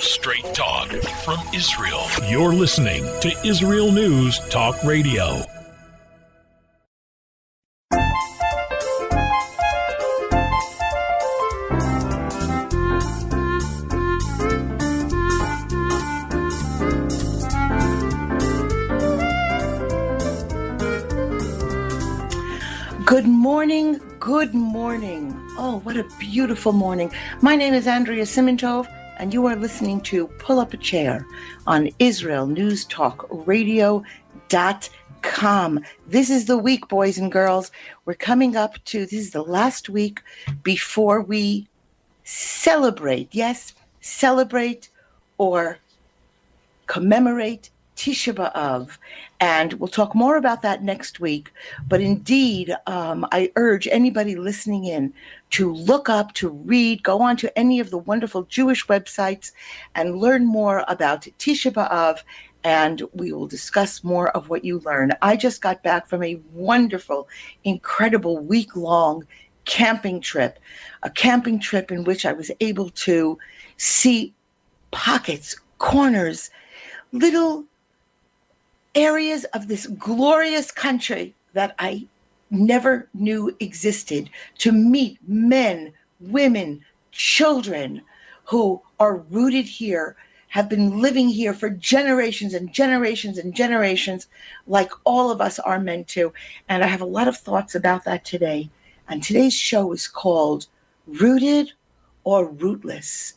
Straight talk from Israel. You're listening to Israel News Talk Radio. Good morning, good morning. Oh, what a beautiful morning. My name is Andrea Simintov, and you are listening to Pull Up a Chair on Israel News Talk Radio.com. This is the week, boys and girls. We're coming up to, this is the last week before we celebrate, yes, celebrate or commemorate Tisha B'Av, and we'll talk more about that next week. But indeed, I urge anybody listening in to look up, to read, go on to any of the wonderful Jewish websites and learn more about Tisha B'Av, and we will discuss more of what you learn. I just got back from a wonderful, incredible week-long camping trip, a camping trip in which I was able to see pockets, corners, little areas of this glorious country that I never knew existed, to meet men, women, children who are rooted here, have been living here for generations and generations and generations, like all of us are meant to. And I have a lot of thoughts about that today. And today's show is called Rooted or Rootless.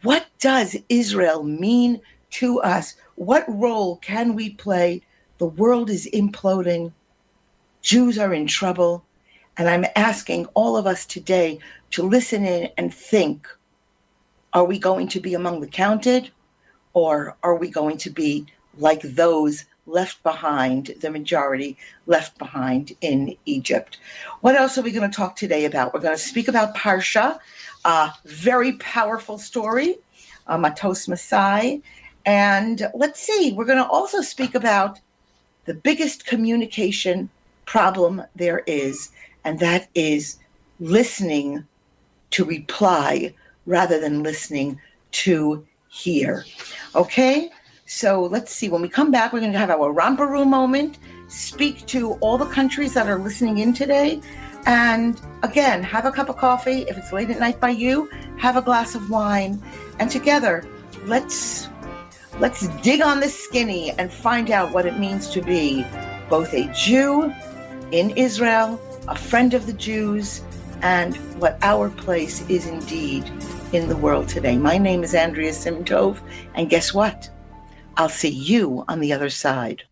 What does Israel mean to us? What role can we play? The world is imploding. Jews are in trouble. And I'm asking all of us today to listen in and think, are we going to be among the counted? Or are we going to be like those left behind, the majority left behind in Egypt? What else are we going to talk today about? We're going to speak about Parsha, a very powerful story, Matos Masai. And let's see, we're going to also speak about the biggest communication problem there is, and that is listening to reply rather than listening to hear. Okay, so let's see. When we come back, we're going to have our romper room moment, speak to all the countries that are listening in today, and again, have a cup of coffee. If it's late at night by you, have a glass of wine, and together, let's dig on the skinny and find out what it means to be both a Jew in Israel, a friend of the Jews, and what our place is indeed in the world today. My name is Andrea Simintov, and guess what? I'll see you on the other side.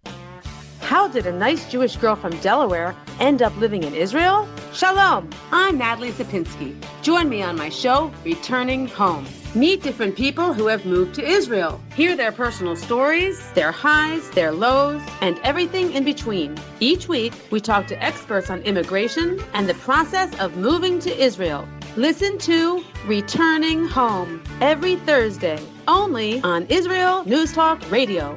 How did a nice Jewish girl from Delaware end up living in Israel? Shalom, I'm Natalie Sapinski. Join me on my show, Returning Home. Meet different people who have moved to Israel. Hear their personal stories, their highs, their lows, and everything in between. Each week, we talk to experts on immigration and the process of moving to Israel. Listen to Returning Home every Thursday, only on Israel News Talk Radio.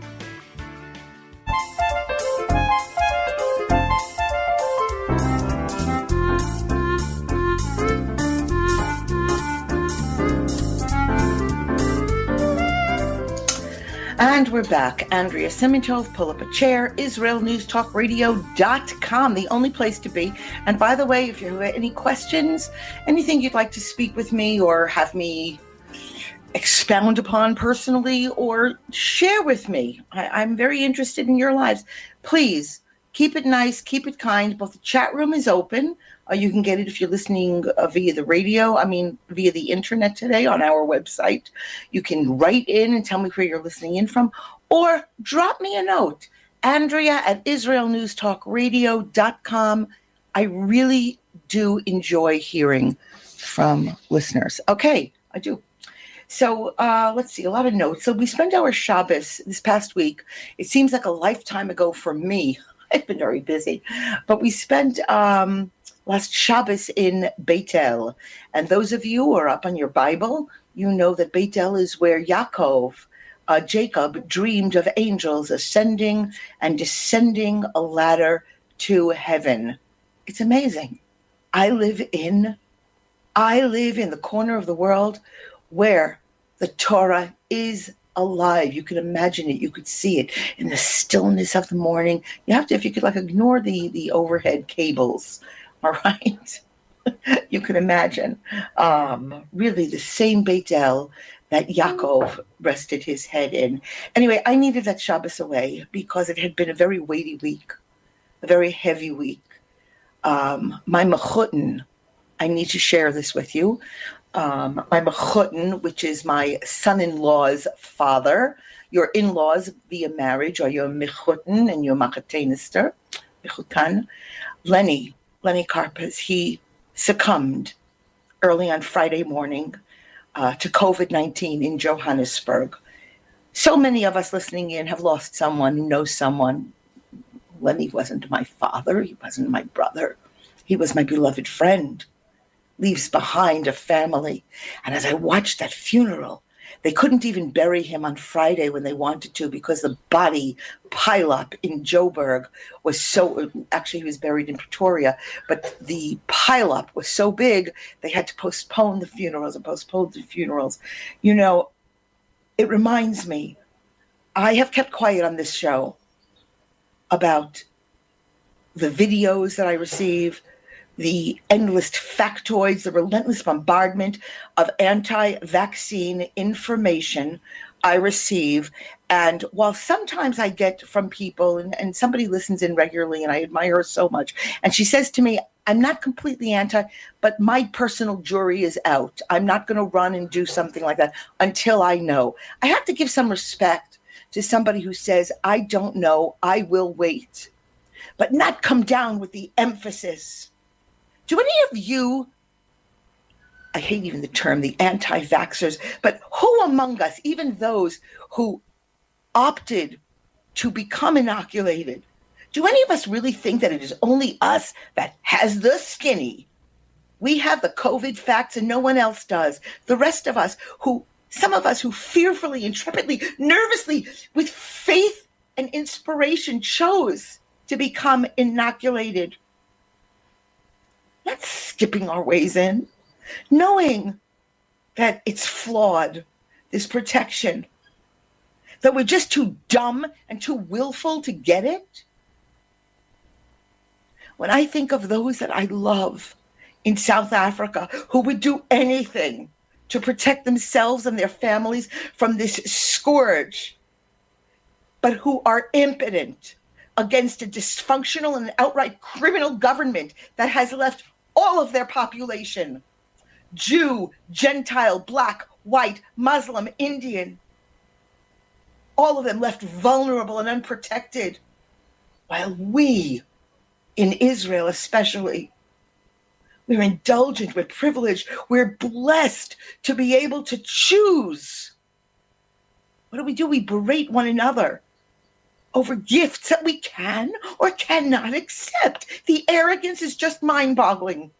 And we're back. Andrea Simintov, Pull Up a Chair, IsraelNewsTalkRadio.com, the only place to be. And by the way, if you have any questions, anything you'd like to speak with me or have me expound upon personally or share with me, I'm very interested in your lives. Please keep it nice, keep it kind. Both the chat room is open. You can get it if you're listening via the radio, via the internet today on our website. You can write in and tell me where you're listening in from, or drop me a note, Andrea at IsraelNewsTalkRadio.com. I really do enjoy hearing from listeners. Okay, I do. So let's see, a lot of notes. So we spent our Shabbos this past week. It seems like a lifetime ago for me. I've been very busy. But we spent last Shabbos in Beit El. And those of you who are up on your Bible, you know that Beit El is where Jacob dreamed of angels ascending and descending a ladder to heaven. It's amazing. I live in the corner of the world where The Torah is alive. You can imagine it. You could see it in the stillness of the morning. You have to, if you could, like, ignore the overhead cables, all right? You can imagine really the same Beit El that Yaakov rested his head in. Anyway, I needed that Shabbos away because it had been a very weighty week, a very heavy week. My mechutin, I need to share this with you. My mechutin, which is my son-in-law's father, your in-laws via marriage, or your mechutin and your machatenister, mechutan, Lenny Karpas, he succumbed early on Friday morning to COVID-19 in Johannesburg. So many of us listening in have lost someone who knows someone. Lenny wasn't my father. He wasn't my brother. He was my beloved friend. Leaves behind a family. And as I watched that funeral, they couldn't even bury him on Friday when they wanted to because the body pileup in Joburg was so, actually he was buried in Pretoria, but the pileup was so big they had to postpone the funerals. You know, it reminds me, I have kept quiet on this show about the videos that I receive, the endless factoids, the relentless bombardment of anti-vaccine information I receive. And while sometimes I get from people, and somebody listens in regularly and I admire her so much, and she says to me, I'm not completely anti, but my personal jury is out. I'm not going to run and do something like that until I know. I have to give some respect to somebody who says, I don't know, I will wait, but not come down with the emphasis. Do any of you, I hate even the term, the anti-vaxxers, but who among us, even those who opted to become inoculated, do any of us really think that it is only us that has the skinny? We have the COVID facts and no one else does. The rest of us some of us who fearfully, intrepidly, nervously, with faith and inspiration chose to become inoculated. Not skipping our ways in, knowing that it's flawed, this protection, that we're just too dumb and too willful to get it. When I think of those that I love in South Africa who would do anything to protect themselves and their families from this scourge, but who are impotent against a dysfunctional and outright criminal government that has left all of their population, Jew, Gentile, Black, White, Muslim, Indian, all of them left vulnerable and unprotected, while we, in Israel especially, we're indulgent, we're privileged, we're blessed to be able to choose. What do? We berate one another over gifts that we can or cannot accept. The arrogance is just mind-boggling.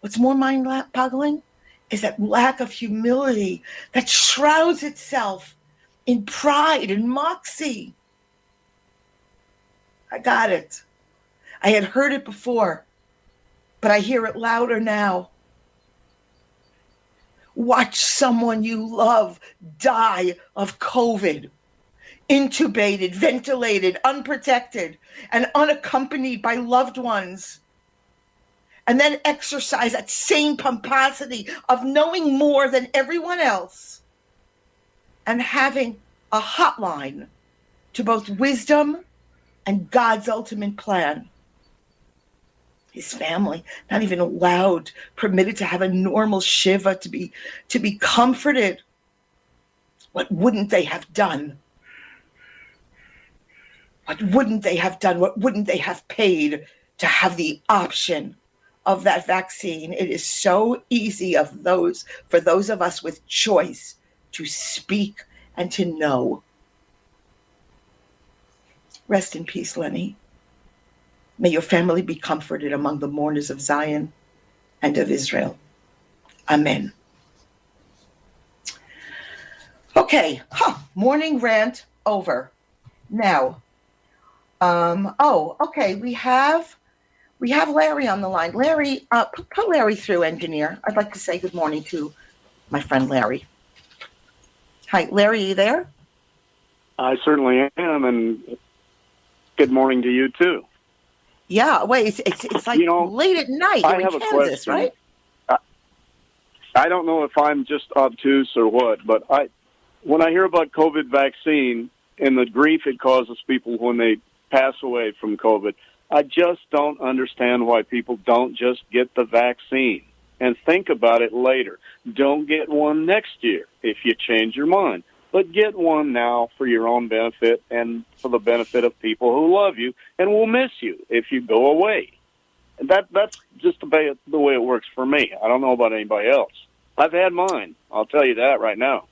What's more mind-boggling is that lack of humility that shrouds itself in pride and moxie. I got it. I had heard it before, but I hear it louder now. Watch someone you love die of COVID. Intubated, ventilated, unprotected, and unaccompanied by loved ones. And then exercise that same pomposity of knowing more than everyone else and having a hotline to both wisdom and God's ultimate plan. His family not even allowed, permitted to have a normal shiva, to be comforted. What wouldn't they have done? What wouldn't they have done? What wouldn't they have paid to have the option of that vaccine? It is so easy for those of us with choice to speak and to know. Rest in peace, Lenny. May your family be comforted among the mourners of Zion and of Israel. Amen. Okay, morning rant over. Now, okay, we have Larry on the line. Larry, put Larry through, engineer. I'd like to say good morning to my friend Larry. Hi, Larry, are you there? I certainly am, and good morning to you, too. Yeah, wait, it's like late at night. You're in Kansas, right? I don't know if I'm just obtuse or what, but when I hear about COVID vaccine and the grief it causes people when they pass away from COVID, I just don't understand why people don't just get the vaccine and think about it later. Don't get one next year if you change your mind, but get one now for your own benefit and for the benefit of people who love you and will miss you if you go away. That's just the way it works for me. I don't know about anybody else. I've had mine. I'll tell you that right now.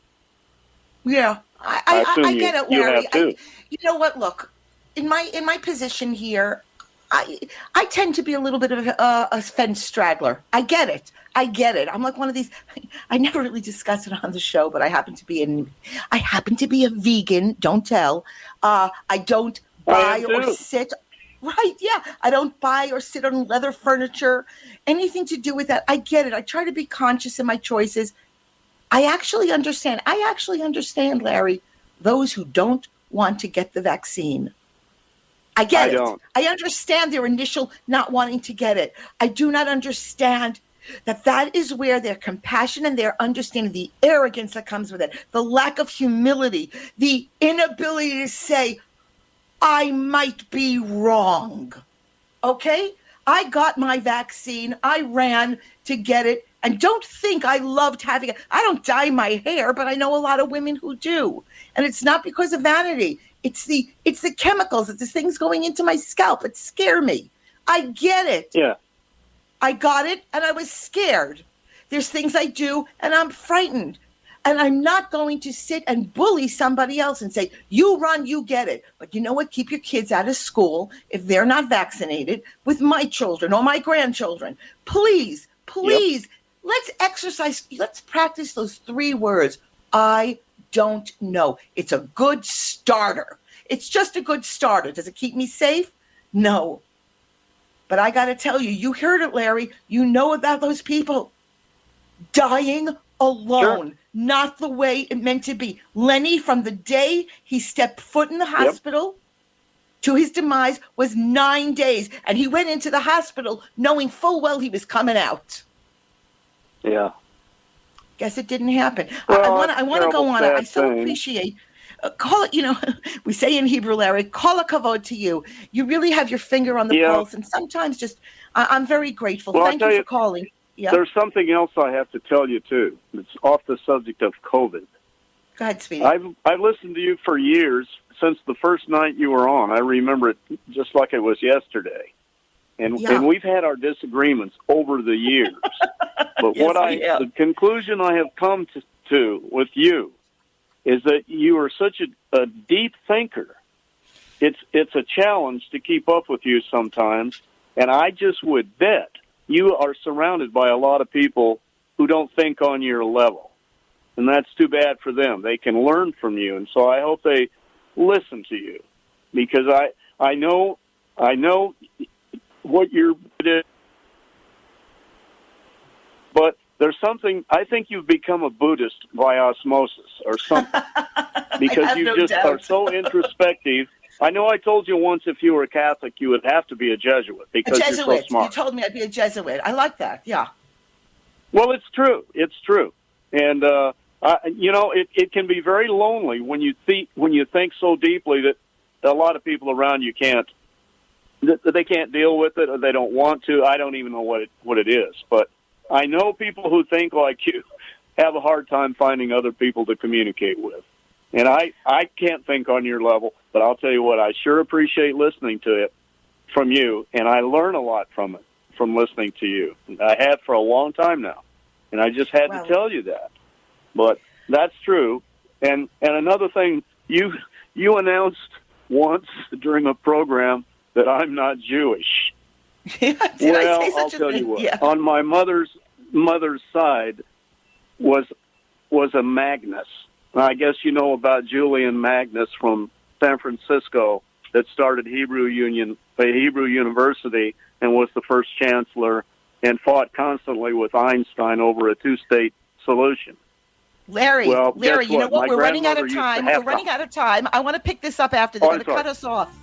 Yeah, I get it, Larry. You have too. You know what? Look, in my position here, I tend to be a little bit of a fence straggler. I get it. I'm like one of these. I never really discuss it on the show, but I happen to be a vegan. Don't tell. I don't buy or sit. Right? Yeah, I don't buy or sit on leather furniture. Anything to do with that. I get it. I try to be conscious in my choices. I actually understand, Larry, those who don't want to get the vaccine. I get it. Don't. I understand their initial not wanting to get it. I do not understand that is where their compassion and their understanding, the arrogance that comes with it, the lack of humility, the inability to say, I might be wrong. Okay? I got my vaccine. I ran to get it. And don't think I loved having it. I don't dye my hair, but I know a lot of women who do. And it's not because of vanity. It's the chemicals. It's the things going into my scalp that scare me. I get it. Yeah. I got it, and I was scared. There's things I do, and I'm frightened. And I'm not going to sit and bully somebody else and say, you run, you get it. But you know what? Keep your kids out of school if they're not vaccinated with my children or my grandchildren. Please, Yep. let's exercise. Let's practice those 3 words. I don't know. It's a good starter. It's just a good starter. Does it keep me safe? No. But I got to tell you, you heard it, Larry. You know about those people dying alone. Sure. Not the way it meant to be. Lenny, from the day he stepped foot in the hospital to his demise, was 9 days. And he went into the hospital knowing full well he was coming out. Yeah. Guess it didn't happen. Well, I want to go on. I so thing. appreciate. Call it, we say in Hebrew, Larry, kol hakavod to you. You really have your finger on the pulse. And sometimes I'm very grateful. Well, Thank you for calling. Yeah. There's something else I have to tell you, too. It's off the subject of COVID. Go ahead, sweetie. I've listened to you for years, since the first night you were on. I remember it just like it was yesterday. And we've had our disagreements over the years. But Yes, the conclusion I have come to with you is that you are such a deep thinker. It's a challenge to keep up with you sometimes. And I just would bet you are surrounded by a lot of people who don't think on your level. And that's too bad for them. They can learn from you. And so I hope they listen to you, because I know what you're doing. But there's something, I think you've become a Buddhist by osmosis or something, because you just are so introspective. I know I told you once if you were a Catholic, you would have to be a Jesuit because you're so smart. You told me I'd be a Jesuit. I like that, yeah. Well, it's true. It's true. And, it can be very lonely when you think so deeply that a lot of people around you they can't deal with it, or they don't want to. I don't even know what it is. But I know people who think like you have a hard time finding other people to communicate with. And I can't think on your level, but I'll tell you what, I sure appreciate listening to it from you, and I learn a lot from it, from listening to you. I have for a long time now, and I just had to tell you that. But that's true. And another thing, you announced once during a program that I'm not Jewish. I'll tell you what. Yeah. On my mother's side was a Magnus. I guess you know about Julian Magnus from San Francisco that started Hebrew University and was the first chancellor and fought constantly with Einstein over a 2-state solution. Larry, Well, Larry, guess you know what? what? My We're running out grandmother of used to time. have We're running out of time. I want to pick this up after Oh, they're I'm going to sorry. cut us off.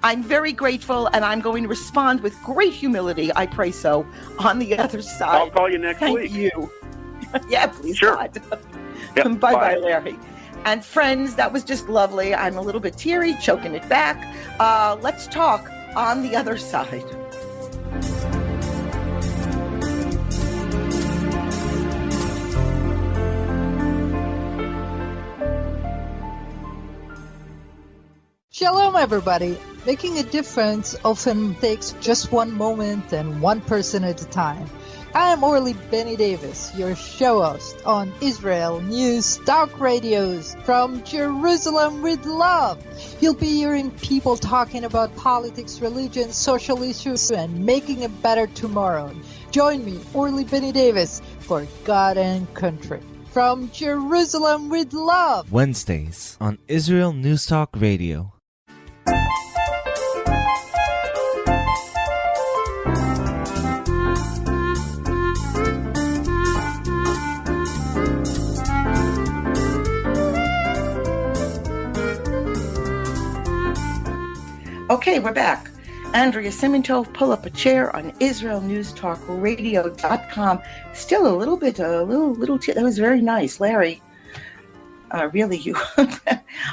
I'm very grateful, and I'm going to respond with great humility, I pray so, on the other side. I'll call you next Thank week. you. Yeah, please, Sure. God. Yep, Bye-bye, bye. Larry. And friends, that was just lovely. I'm a little bit teary, choking it back. Let's talk on the other side. Shalom, everybody. Making a difference often takes just one moment and one person at a time. I am Orly Benny Davis, your show host on Israel News Talk Radios from Jerusalem with Love. You'll be hearing people talking about politics, religion, social issues, and making a better tomorrow. Join me, Orly Benny Davis, for God and Country. From Jerusalem with Love. Wednesdays on Israel News Talk Radio. Okay, we're back. Andrea Simintov, pull up a chair on IsraelNewsTalkRadio.com. Still a little, that was very nice. Larry, really, you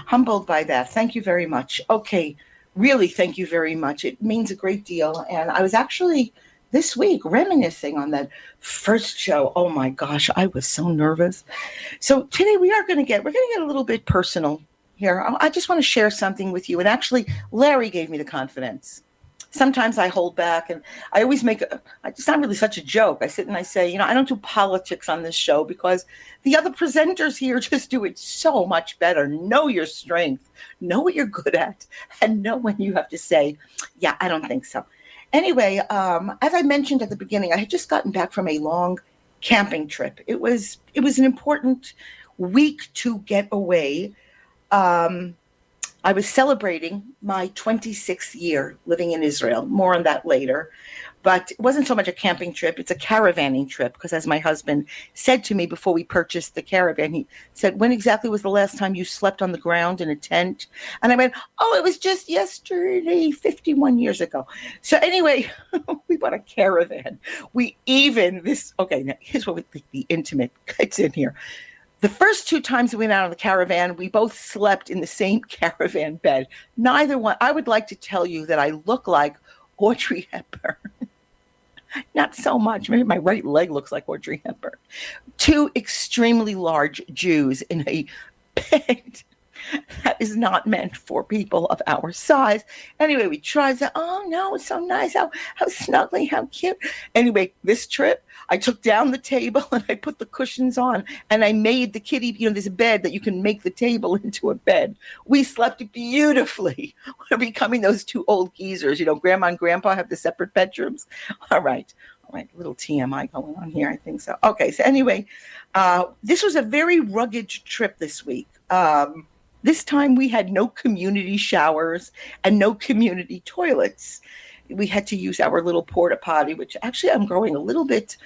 humbled by that. Thank you very much. Okay, really, thank you very much. It means a great deal. And I was actually this week reminiscing on that first show. Oh my gosh, I was so nervous. So today we're going to get a little bit personal here. I just want to share something with you. And actually, Larry gave me the confidence. Sometimes I hold back, and I always it's not really such a joke. I sit and I say, I don't do politics on this show because the other presenters here just do it so much better. Know your strength, know what you're good at, and know when you have to say, yeah, I don't think so. Anyway, as I mentioned at the beginning, I had just gotten back from a long camping trip. It was an important week to get away. I was celebrating my 26th year living in Israel. More on that later. But it wasn't so much a camping trip. It's a caravanning trip, because as my husband said to me before we purchased the caravan, he said, when exactly was the last time you slept on the ground in a tent? And I went, oh, it was just yesterday, 51 years ago. So anyway, we bought a caravan. Now here's what the intimate gets in here. The first two times we went out on the caravan, we both slept in the same caravan bed. Neither one. I would like to tell you that I look like Audrey Hepburn. Not so much. Maybe my right leg looks like Audrey Hepburn. Two extremely large Jews in a bed that is not meant for people of our size. Anyway, we tried that. Oh no, it's so nice. How snuggly, how cute. Anyway, this trip, I took down the table and I put the cushions on, and I made the kitty, there's a bed that you can make the table into a bed. We slept beautifully. We're becoming those two old geezers. Grandma and grandpa have the separate bedrooms. All right, little TMI going on here. I think so. Okay, so anyway, this was a very rugged trip this week. This time we had no community showers and no community toilets. We had to use our little porta potty, which actually I'm growing a little bit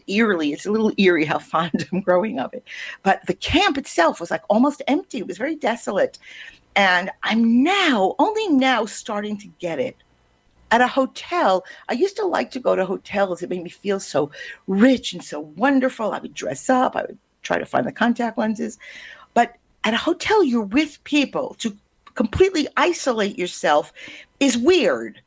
eerily. It's a little eerie how fond I'm growing of it. But the camp itself was like almost empty. It was very desolate. And I'm only now starting to get it. At a hotel, I used to like to go to hotels. It made me feel so rich and so wonderful. I would dress up. I would try to find the contact lenses. But at a hotel, you're with people. To completely isolate yourself is weird.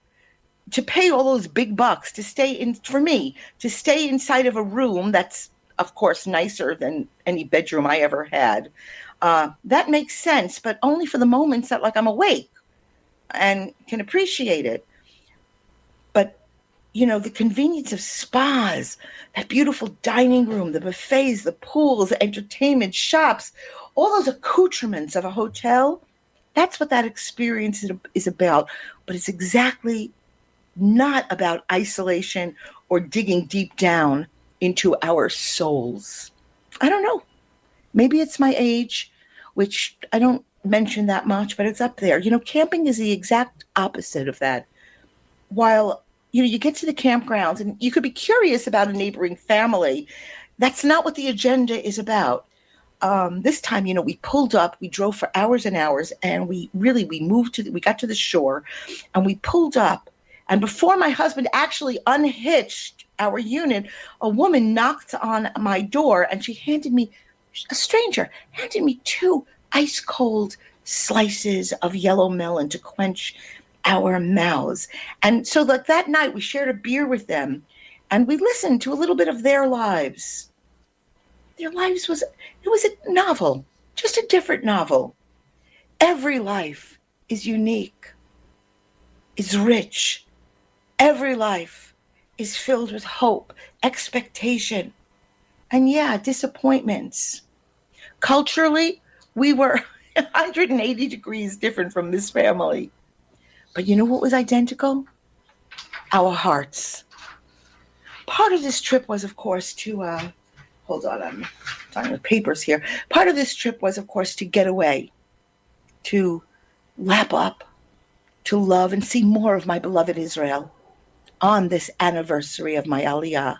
To pay all those big bucks to stay inside of a room that's, of course, nicer than any bedroom I ever had. That makes sense, but only for the moments that I'm awake and can appreciate it. But, the convenience of spas, that beautiful dining room, the buffets, the pools, the entertainment, shops, all those accoutrements of a hotel, that's what that experience is about. But it's exactly not about isolation or digging deep down into our souls. I don't know. Maybe it's my age, which I don't mention that much, but it's up there. Camping is the exact opposite of that. While, you get to the campgrounds and you could be curious about a neighboring family, that's not what the agenda is about. this time, we pulled up, we drove for hours and hours, and we got to the shore, and we pulled up. And before my husband actually unhitched our unit, a woman knocked on my door, and a stranger handed me 2 ice cold slices of yellow melon to quench our mouths. And so that night we shared a beer with them, and we listened to a little bit of their lives. Their lives was a novel, just a different novel. Every life is unique, is rich. Every life is filled with hope, expectation, and disappointments. Culturally, we were 180 degrees different from this family. But you know what was identical? Our hearts. Part of this trip was, of course, to, hold on, I'm talking with papers here. Part of this trip was, of course, to get away, to lap up, to love and see more of my beloved Israel on this anniversary of my Aliyah.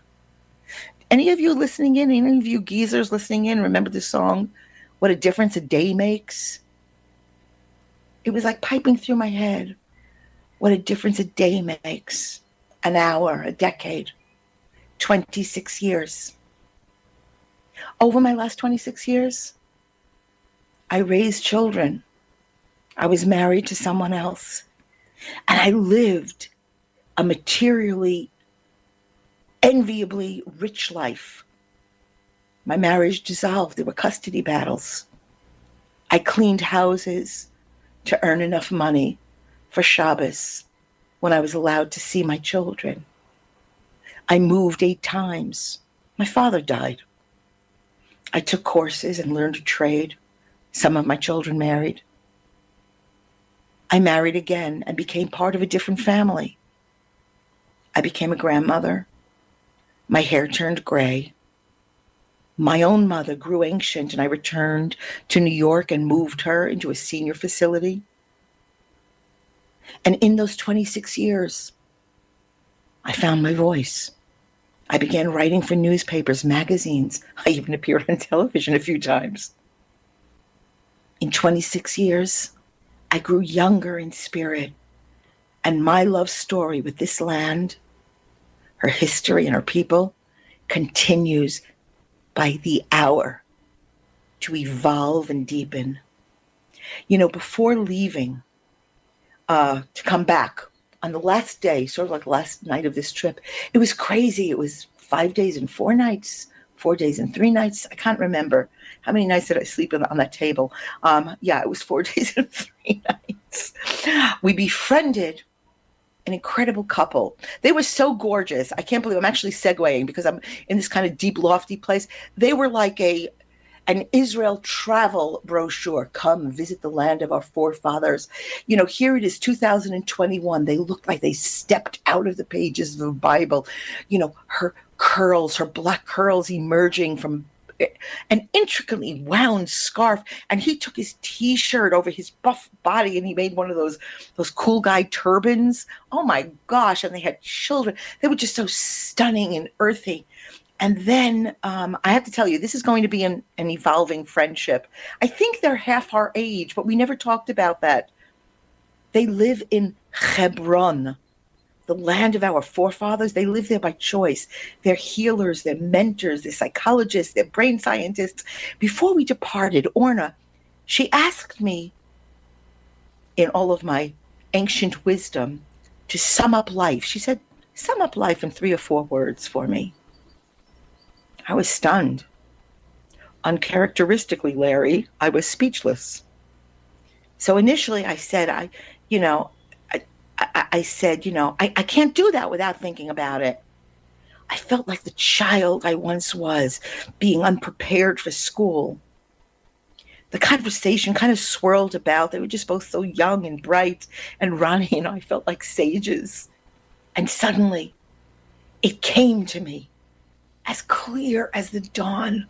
Any of you listening in, any of you geezers listening in, remember the song, What a Difference a Day Makes? It was like piping through my head. What a difference a day makes. An hour, a decade, 26 years. Over my last 26 years, I raised children. I was married to someone else. And I lived a materially, enviably rich life. My marriage dissolved. There were custody battles. I cleaned houses to earn enough money for Shabbos when I was allowed to see my children. I moved 8 times. My father died. I took courses and learned a trade. Some of my children married. I married again and became part of a different family. I became a grandmother. My hair turned gray. My own mother grew ancient, and I returned to New York and moved her into a senior facility. And in those 26 years, I found my voice. I began writing for newspapers, magazines. I even appeared on television a few times. In 26 years, I grew younger in spirit, and my love story with this land, her history and her people, continues by the hour to evolve and deepen. Before leaving to come back on the last day, sort of like the last night of this trip, it was crazy. It was 5 days and 4 nights, 4 days and 3 nights. I can't remember. How many nights did I sleep on that table? It was 4 days and 3 nights. We befriended an incredible couple. They were so gorgeous. I can't believe I'm actually segueing because I'm in this kind of deep, lofty place. They were like an Israel travel brochure. Come visit the land of our forefathers. Here it is, 2021. They looked like they stepped out of the pages of the Bible. Her curls, her black curls emerging from an intricately wound scarf, and he took his t-shirt over his buff body and he made one of those cool guy turbans. Oh my gosh. And they had children. They were just so stunning and earthy. And then I have to tell you, this is going to be an evolving friendship. I think they're half our age, but we never talked about that. They live in Hebron, the land of our forefathers. They live there by choice. They're healers, they're mentors, they're psychologists, they're brain scientists. Before we departed, Orna, she asked me, in all of my ancient wisdom, to sum up life. She said, sum up life in 3 or 4 words for me. I was stunned. Uncharacteristically, Larry, I was speechless. So initially I said, I can't do that without thinking about it. I felt like the child I once was, being unprepared for school. The conversation kind of swirled about. They were just both so young and bright. And Ronnie and I felt like sages. And suddenly, it came to me, as clear as the dawn.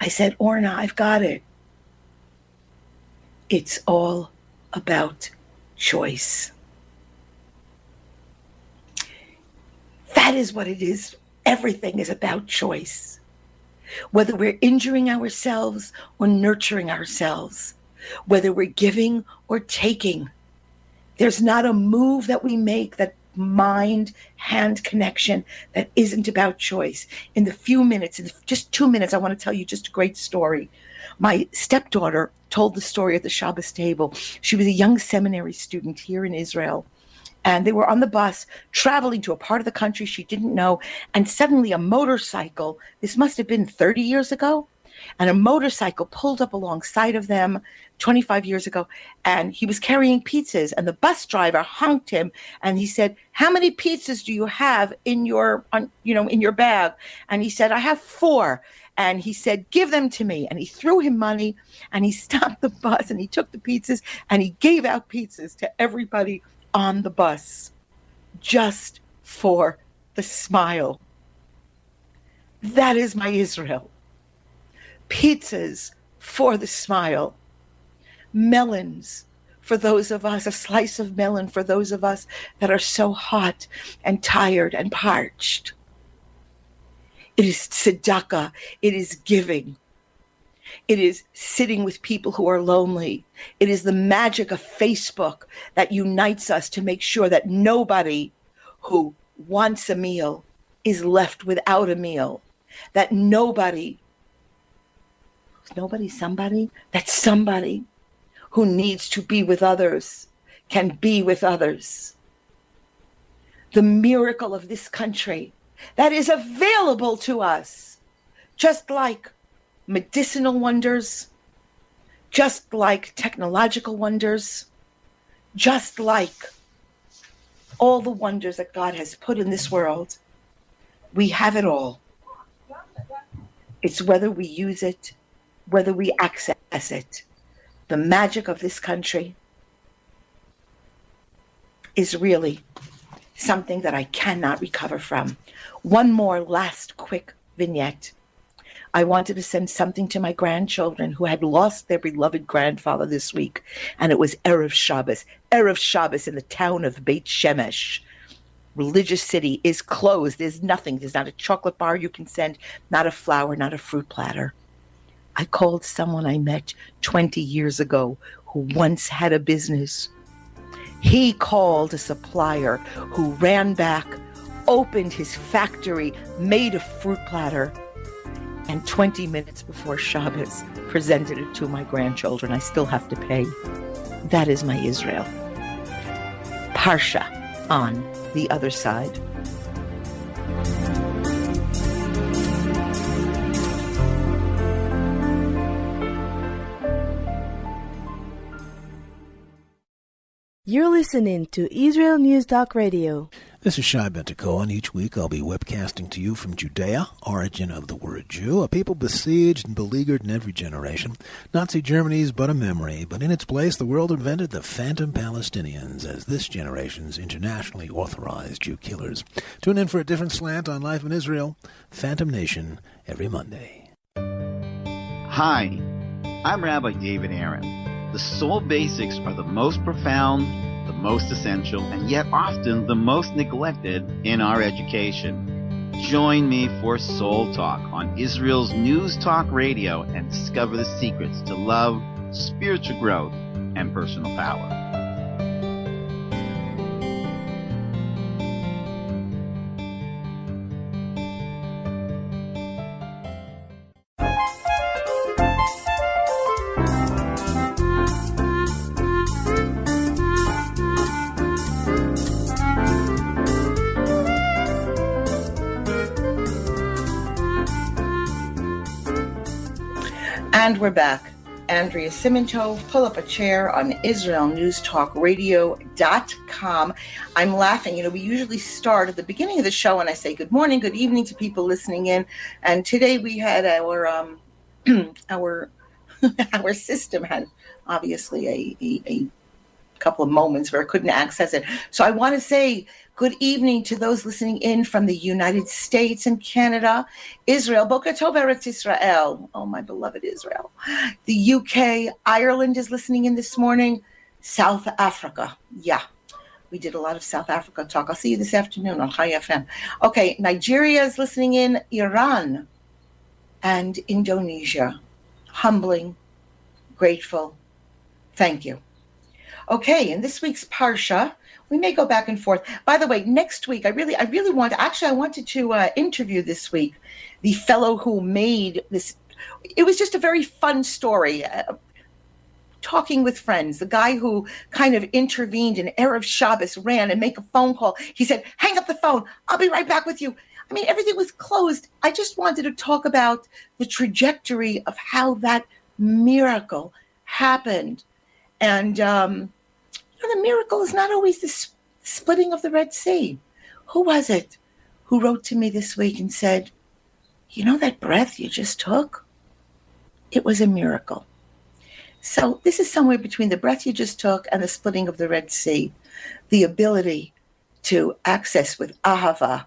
I said, Orna, I've got it. It's all about choice. That is what it is. Everything is about choice. whether we're injuring ourselves or nurturing ourselves, whether we're giving or taking. There's not a move that we make, that mind-hand connection, that isn't about choice. In the few minutes, in just 2 minutes, I want to tell you just a great story. My stepdaughter told the story at the Shabbos table. She was a young seminary student here in Israel, and they were on the bus traveling to a part of the country she didn't know, and suddenly a motorcycle, this must have been 30 years ago, and a motorcycle pulled up alongside of them 25 years ago, and he was carrying pizzas, and the bus driver honked him, and he said, "How many pizzas do you have in your bag?" And he said, "I have 4. And he said, "Give them to me." And he threw him money, and he stopped the bus, and he took the pizzas, and he gave out pizzas to everybody on the bus, just for the smile. That is my Israel. Pizzas for the smile. Melons for those of us, a slice of melon for those of us that are so hot and tired and parched. It is tzedakah. It is giving. It is sitting with people who are lonely. It is the magic of Facebook that unites us to make sure that nobody who wants a meal is left without a meal. That somebody who needs to be with others can be with others. The miracle of this country that is available to us, just like medicinal wonders, just like technological wonders, just like all the wonders that God has put in this world. We have it all. It's whether we use it, whether we access it. The magic of this country is really something that I cannot recover from. One more last quick vignette. I wanted to send something to my grandchildren who had lost their beloved grandfather this week, and it was Erev Shabbos. Erev Shabbos in the town of Beit Shemesh. Religious city is closed. There's nothing. There's not a chocolate bar you can send, not a flower, not a fruit platter. I called someone I met 20 years ago who once had a business. He called a supplier who ran back, opened his factory, made a fruit platter, and 20 minutes before Shabbos presented it to my grandchildren. I still have to pay. That is my Israel. Parsha on the other side. You're listening to Israel News Talk Radio. This is Shai Bentako, and each week I'll be webcasting to you from Judea, origin of the word Jew, a people besieged and beleaguered in every generation. Nazi Germany is but a memory, but in its place the world invented the phantom Palestinians as this generation's internationally authorized Jew killers. Tune in for a different slant on life in Israel, Phantom Nation, every Monday. Hi, I'm Rabbi David Aaron. The soul basics are the most profound, the most essential, and yet often the most neglected in our education. Join me for Soul Talk on Israel's News Talk Radio and discover the secrets to love, spiritual growth, and personal power. And we're back. Andrea Simintov, pull up a chair on IsraelNewsTalkRadio.com. I'm laughing. We usually start at the beginning of the show and I say good morning, good evening to people listening in. And today we had our our system had obviously a couple of moments where I couldn't access it. So I want to say good evening to those listening in from the United States and Canada, Israel, Boker Tov Eretz Israel, oh my beloved Israel, the UK, Ireland is listening in this morning, South Africa, yeah, we did a lot of South Africa talk. I'll see you this afternoon on High FM. Okay, Nigeria is listening in, Iran, and Indonesia. Humbling, grateful, thank you. Okay, in this week's Parsha, we may go back and forth. By the way, next week, I wanted to interview this week the fellow who made this. It was just a very fun story. Talking with friends, the guy who kind of intervened in Erev Shabbos, ran and make a phone call. He said, hang up the phone. I'll be right back with you. I mean, everything was closed. I just wanted to talk about the trajectory of how that miracle happened. And the miracle is not always the splitting of the Red Sea. Who was it who wrote to me this week and said, you know that breath you just took? It was a miracle. So this is somewhere between the breath you just took and the splitting of the Red Sea, the ability to access with ahava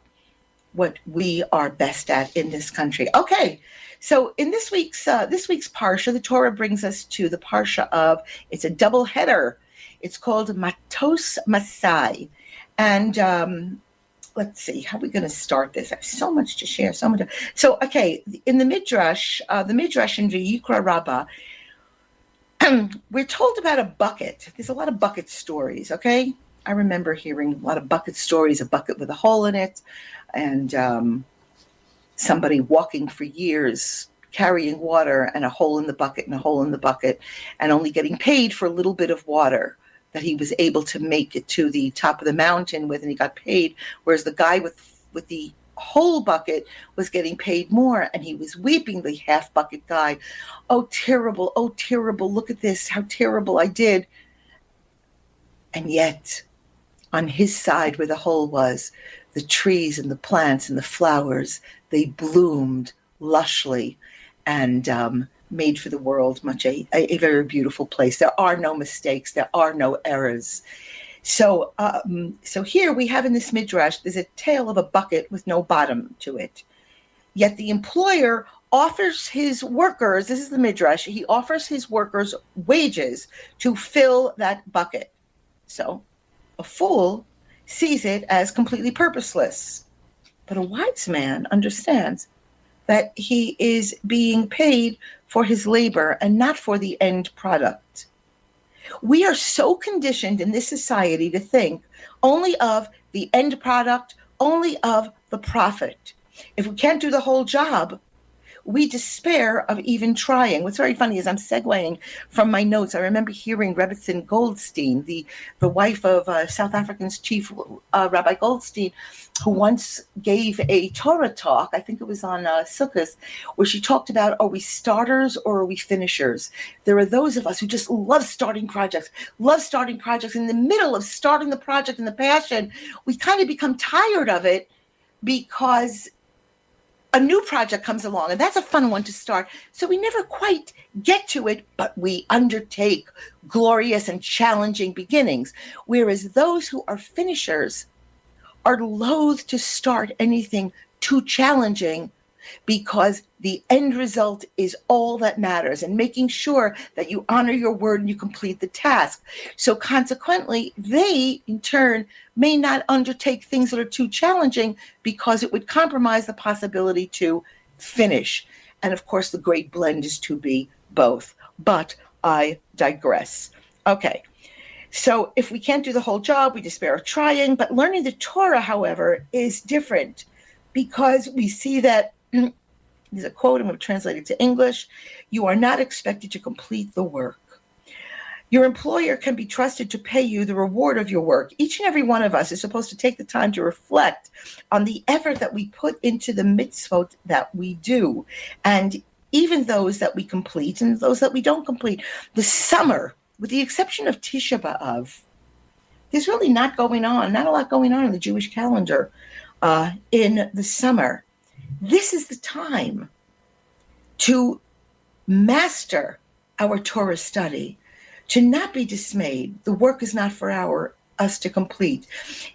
what we are best at in this country. Okay, so in this week's Parsha, the Torah brings us to the Parsha of, it's a double header. It's called Matos Masai. And let's see, how are we going to start this? I have so much to share, So, okay, in the Midrash in Vayikra Rabbah, we're told about a bucket. There's a lot of bucket stories, okay? I remember hearing a lot of bucket stories, a bucket with a hole in it, and somebody walking for years, carrying water and a hole in the bucket and a hole in the bucket, and only getting paid for a little bit of water that he was able to make it to the top of the mountain with, and he got paid, whereas the guy with the whole bucket was getting paid more, and he was weeping, the half bucket guy. Oh terrible, look at this, how terrible I did. And yet on his side where the hole was, the trees and the plants and the flowers, they bloomed lushly and made for the world a very beautiful place. There are no mistakes, there are no errors. So here we have in this midrash, there's a tale of a bucket with no bottom to it. Yet the employer offers his workers, this is the midrash, he offers his workers wages to fill that bucket. So a fool sees it as completely purposeless. But a wise man understands that he is being paid for his labor and not for the end product. We are so conditioned in this society to think only of the end product, only of the profit. If we can't do the whole job, we despair of even trying. What's very funny is I'm segueing from my notes. I remember hearing Rebbetzin Goldstein, the wife of South Africa's chief Rabbi Goldstein, who once gave a Torah talk, I think it was on Sukkot, where she talked about, are we starters or are we finishers? There are those of us who just love starting projects. In the middle of starting the project and the passion, we kind of become tired of it because a new project comes along, and that's a fun one to start. So we never quite get to it, but we undertake glorious and challenging beginnings. Whereas those who are finishers are loath to start anything too challenging because the end result is all that matters, and making sure that you honor your word and you complete the task. So consequently, they in turn may not undertake things that are too challenging because it would compromise the possibility to finish. And of course, the great blend is to be both. But I digress. Okay. So if we can't do the whole job, we despair of trying. But learning the Torah, however, is different because we see that there's a quote, I'm going to translate it to English. You are not expected to complete the work. Your employer can be trusted to pay you the reward of your work. Each and every one of us is supposed to take the time to reflect on the effort that we put into the mitzvot that we do, and even those that we complete and those that we don't complete. The summer, with the exception of Tisha B'Av, there's really not a lot going on in the Jewish calendar in the summer. This is the time to master our Torah study, to not be dismayed. The work is not for us to complete.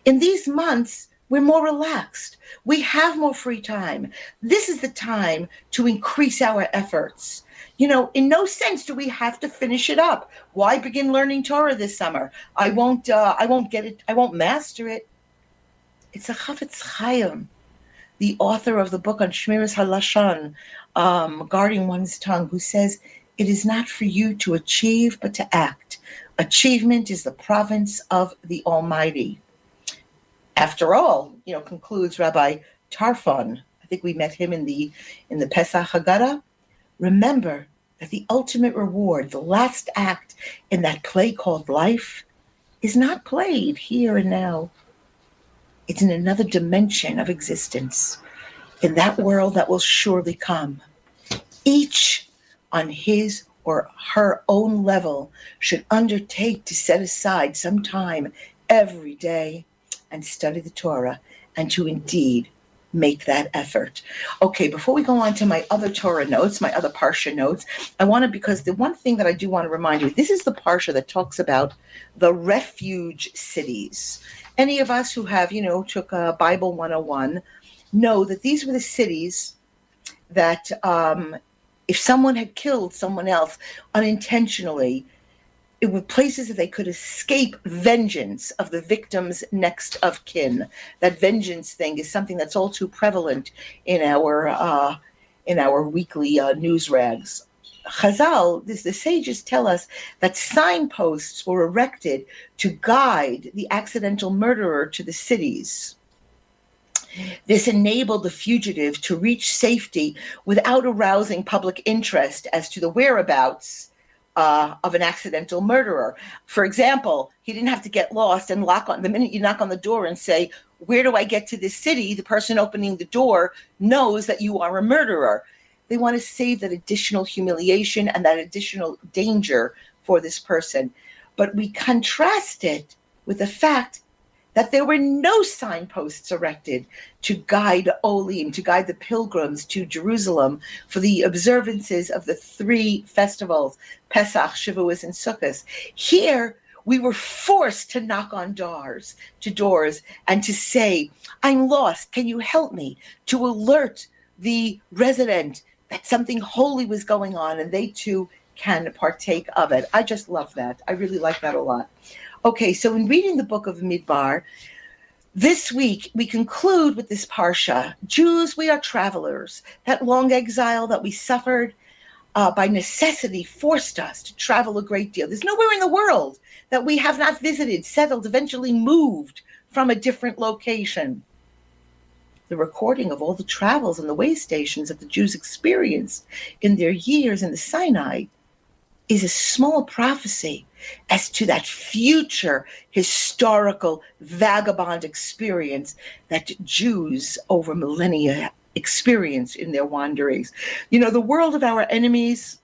In these months, we're more relaxed. We have more free time. This is the time to increase our efforts. You know, in no sense do we have to finish it up. Why begin learning Torah this summer? I won't get it. I won't master it. It's a Chafetz Chaim, the author of the book on Shmiras HaLashon, guarding one's tongue, who says, "It is not for you to achieve, but to act. Achievement is the province of the Almighty." After all, concludes Rabbi Tarfon. I think we met him in the Pesach Haggadah. Remember that the ultimate reward, the last act in that play called life, is not played here and now. It's in another dimension of existence, in that world that will surely come. Each, on his or her own level, should undertake to set aside some time every day and study the Torah, and to indeed make that effort. Okay, before we go on to my other Torah notes, my other Parsha notes, because the one thing that I do want to remind you, this is the Parsha that talks about the refuge cities. Any of us who have, took Bible 101 know that these were the cities that if someone had killed someone else unintentionally, it were places that they could escape vengeance of the victim's next of kin. That vengeance thing is something that's all too prevalent in our weekly news rags. Chazal, the sages tell us that signposts were erected to guide the accidental murderer to the cities. This enabled the fugitive to reach safety without arousing public interest as to the whereabouts of an accidental murderer. For example, he didn't have to get lost and the minute you knock on the door and say, "Where do I get to this city?" the person opening the door knows that you are a murderer. They want to save that additional humiliation and that additional danger for this person. But we contrast it with the fact that there were no signposts erected to guide Olim, to guide the pilgrims to Jerusalem for the observances of the three festivals, Pesach, Shavuos, and Sukkot. Here, we were forced to knock on doors, and to say, "I'm lost, can you help me?" To alert the resident that something holy was going on, and they too can partake of it. I just love that. I really like that a lot. Okay, so in reading the book of Midbar, this week we conclude with this Parsha. Jews, we are travelers. That long exile that we suffered by necessity forced us to travel a great deal. There's nowhere in the world that we have not visited, settled, eventually moved from a different location. The recording of all the travels and the way stations that the Jews experienced in their years in the Sinai is a small prophecy as to that future historical vagabond experience that Jews over millennia experience in their wanderings. The world of our enemies,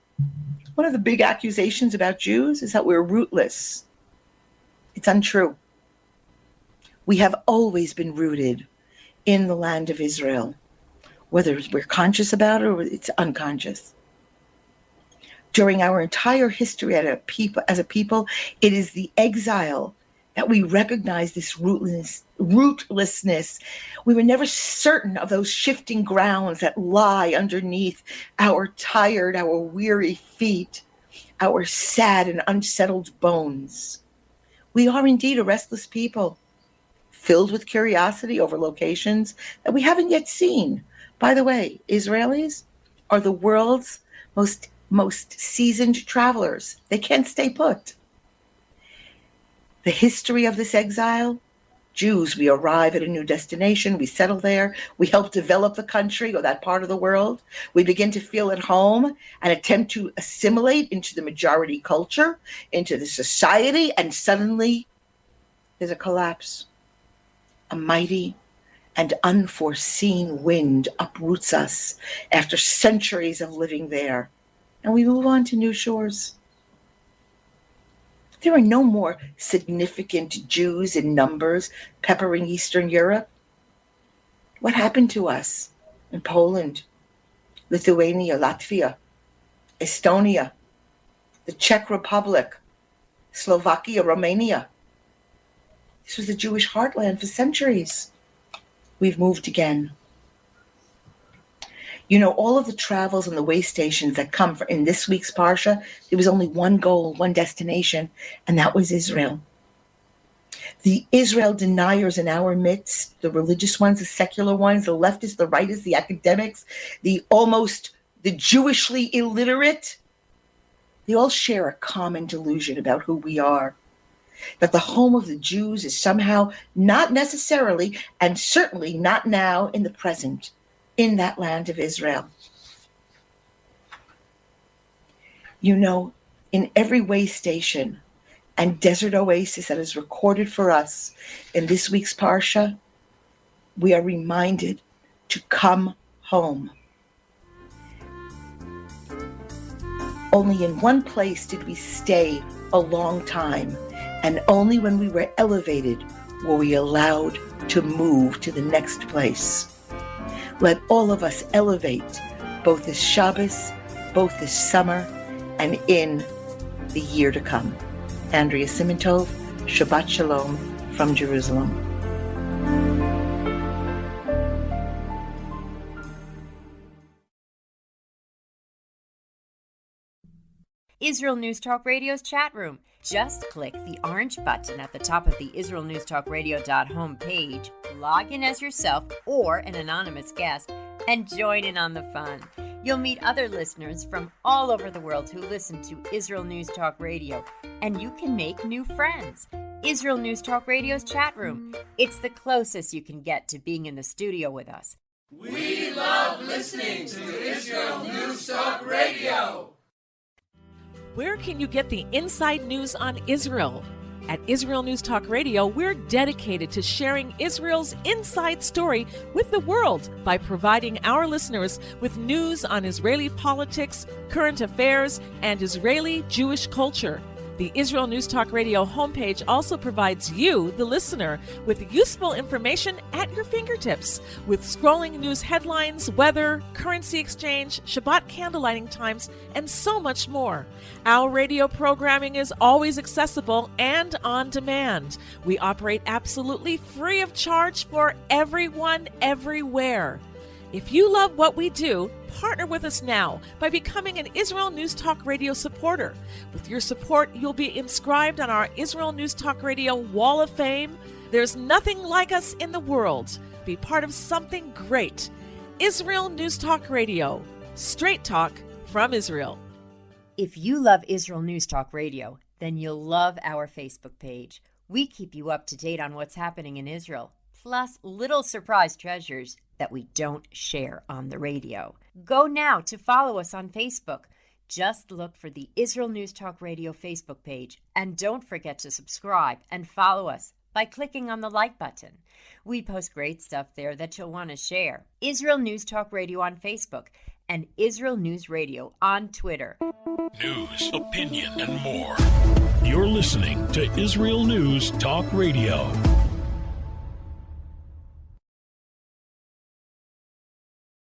one of the big accusations about Jews is that we're rootless. It's untrue. We have always been rooted in the land of Israel, whether we're conscious about it or it's unconscious. During our entire history as a people, it is the exile that we recognize this rootlessness. We were never certain of those shifting grounds that lie underneath our tired, our weary feet, our sad and unsettled bones. We are indeed a restless people, filled with curiosity over locations that we haven't yet seen. By the way, Israelis are the world's most seasoned travelers. They can't stay put. The history of this exile, Jews, we arrive at a new destination, we settle there, we help develop the country or that part of the world, we begin to feel at home and attempt to assimilate into the majority culture, into the society, and suddenly there's a collapse. A mighty and unforeseen wind uproots us after centuries of living there, and we move on to new shores. There are no more significant Jews in numbers peppering Eastern Europe. What happened to us in Poland, Lithuania, Latvia, Estonia, the Czech Republic, Slovakia, Romania? This was the Jewish heartland for centuries. We've moved again. All of the travels and the way stations that come in this week's Parsha, there was only one goal, one destination, and that was Israel. The Israel deniers in our midst, the religious ones, the secular ones, the leftists, the rightists, the academics, the almost the Jewishly illiterate, they all share a common delusion about who we are. That the home of the Jews is somehow not necessarily, and certainly not now in the present, in that land of Israel. You know, in every way station and desert oasis that is recorded for us in this week's Parsha, we are reminded to come home. Only in one place did we stay a long time, and only when we were elevated were we allowed to move to the next place. Let all of us elevate, both this Shabbos, both this summer, and in the year to come. Andrea Simintov, Shabbat Shalom from Jerusalem. Israel News Talk Radio's chat room. Just click the orange button at the top of the IsraelNewsTalkRadio.home page, log in as yourself or an anonymous guest, and join in on the fun. You'll meet other listeners from all over the world who listen to Israel News Talk Radio, and you can make new friends. Israel News Talk Radio's chat room. It's the closest you can get to being in the studio with us. We love listening to Israel News Talk Radio. Where can you get the inside news on Israel? At Israel News Talk Radio, we're dedicated to sharing Israel's inside story with the world by providing our listeners with news on Israeli politics, current affairs, and Israeli Jewish culture. The Israel News Talk Radio homepage also provides you, the listener, with useful information at your fingertips, with scrolling news headlines, weather, currency exchange, Shabbat candlelighting times, and so much more. Our radio programming is always accessible and on demand. We operate absolutely free of charge for everyone, everywhere. If you love what we do, partner with us now by becoming an Israel News Talk Radio supporter. With your support, you'll be inscribed on our Israel News Talk Radio Wall of Fame. There's nothing like us in the world. Be part of something great. Israel News Talk Radio. Straight talk from Israel. If you love Israel News Talk Radio, then you'll love our Facebook page. We keep you up to date on what's happening in Israel, plus little surprise treasures that we don't share on the radio. Go now to follow us on Facebook. Just look for the Israel News Talk Radio Facebook page, and don't forget to subscribe and follow us by clicking on the like button. We post great stuff there that you'll want to share. Israel News Talk Radio on Facebook and Israel News Radio on Twitter. News, opinion, and more. You're listening to Israel News Talk Radio.